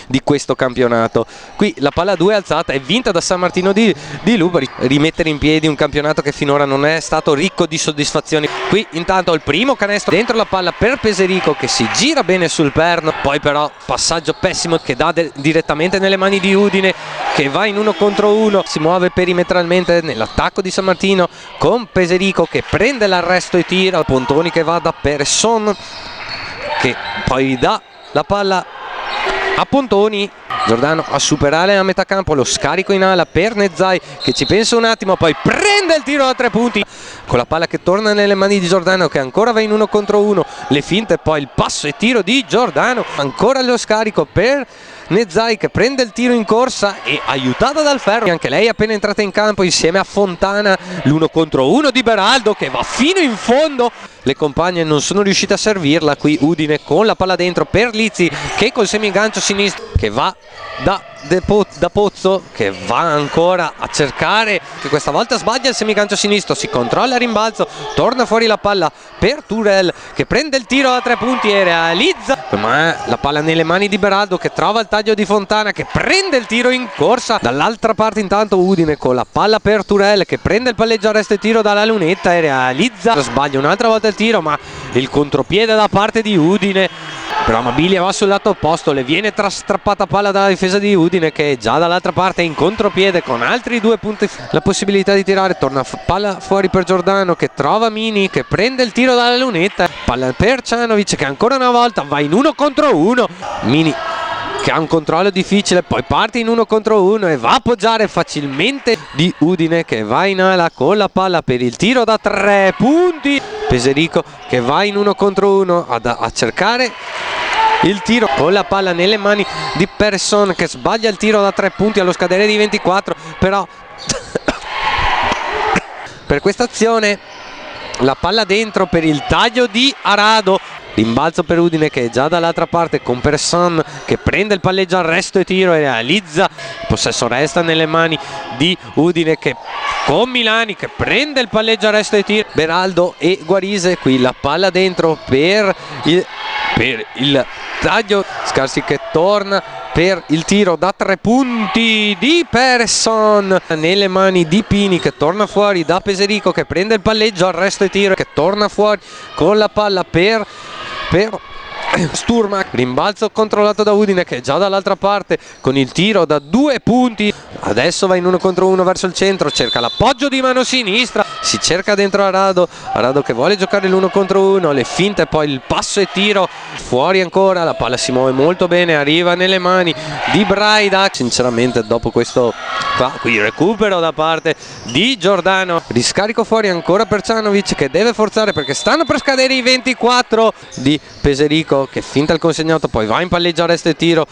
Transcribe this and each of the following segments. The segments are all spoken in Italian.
di questo campionato. Qui la palla 2 alzata è vinta da San Martino di Lupari, rimettere in piedi un campionato che finora non è stato ricco di soddisfazioni. Qui intanto il primo canestro dentro la palla per Peserico che si gira bene sul perno, poi però passaggio pessimo che dà direttamente nelle mani di Udine, che va in 1 contro 1, si muove perimetralmente nell'attacco di San Martino con Peserico che prende l'arresto e tira, Pontoni che va da Persson che poi dà la palla a Pontoni, Giordano a superare a metà campo, lo scarico in ala per Nezzai che ci pensa un attimo, poi prende il tiro da 3 punti con la palla che torna nelle mani di Giordano che ancora va in 1 contro 1, le finte, poi il passo e tiro di Giordano, ancora lo scarico per Nezzai che prende il tiro in corsa e aiutata dal Ferro, anche lei appena entrata in campo insieme a Fontana, l'1 contro 1 di Beraldo che va fino in fondo, le compagne non sono riuscite a servirla, qui Udine con la palla dentro per Lizzi che col semigancio sinistro che va da Pozzo che va ancora a cercare, che questa volta sbaglia il semigancio sinistro, si controlla il rimbalzo, torna fuori la palla per Turel che prende il tiro da 3 punti e realizza, ma la palla nelle mani di Beraldo che trova il taglio di Fontana che prende il tiro in corsa, dall'altra parte intanto Udine con la palla per Turel che prende il palleggio arresto e tiro dalla lunetta e realizza, sbaglia un'altra volta il tiro ma il contropiede da parte di Udine, però Amabilia va sul lato opposto, le viene strappata palla dalla difesa di Udine che è già dall'altra parte in contropiede con altri 2 punti, la possibilità di tirare, torna palla fuori per Giordano che trova Mini che prende il tiro dalla lunetta, palla per Cianovic che ancora una volta va in 1 contro 1, Mini che ha un controllo difficile, poi parte in 1 contro 1 e va a appoggiare facilmente di Udine che va in ala con la palla per il tiro da 3 punti, Peserico che va in 1 contro 1 a cercare il tiro con la palla nelle mani di Persson che sbaglia il tiro da 3 punti allo scadere di 24, però per questa azione la palla dentro per il taglio di Arado, rimbalzo per Udine che è già dall'altra parte con Persson che prende il palleggio arresto e tiro e realizza, il possesso resta nelle mani di Udine che con Milani che prende il palleggio arresto e tiro, Beraldo e Guarise, qui la palla dentro per il taglio, Scarsi che torna per il tiro da 3 punti di Persson nelle mani di Pini che torna fuori da Peserico che prende il palleggio arresto e tiro che torna fuori con la palla per Sturma, rimbalzo controllato da Udine che è già dall'altra parte con il tiro da 2 punti, adesso va in 1 contro 1 verso il centro, cerca l'appoggio di mano sinistra, si cerca dentro Arado che vuole giocare l'1 contro 1, le finte, poi il passo e tiro fuori ancora, la palla si muove molto bene, arriva nelle mani di Braida, sinceramente dopo questo qui recupero da parte di Giordano, riscarico fuori ancora per Cianovic che deve forzare perché stanno per scadere i 24 di Peserico che finta il consegnato, poi va in palleggio arresto e tiro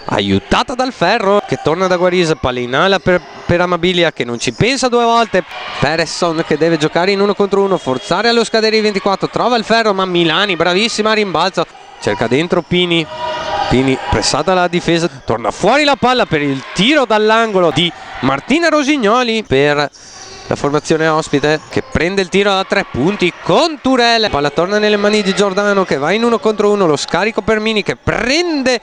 aiutata dal Ferro che torna da Guarise, palla in ala per Amabilia che non ci pensa 2 volte, Persson che deve giocare in 1 contro 1, forzare allo scadere i 24, trova il Ferro ma Milani bravissima a rimbalzo, cerca dentro Pini pressata la difesa, torna fuori la palla per il tiro dall'angolo di Martina Rosignoli per la formazione ospite che prende il tiro da 3 punti con Turel, palla torna nelle mani di Giordano che va in 1 contro 1, lo scarico per Mini che prende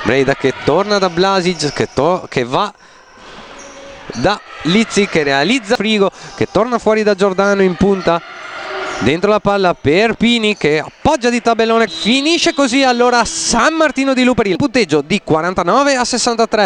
Breda che torna da Blasic che va da Lizzi che realizza Frigo che torna fuori da Giordano in punta, dentro la palla per Pini che appoggia di tabellone, finisce così allora San Martino di Lupari, il punteggio di 49 a 63.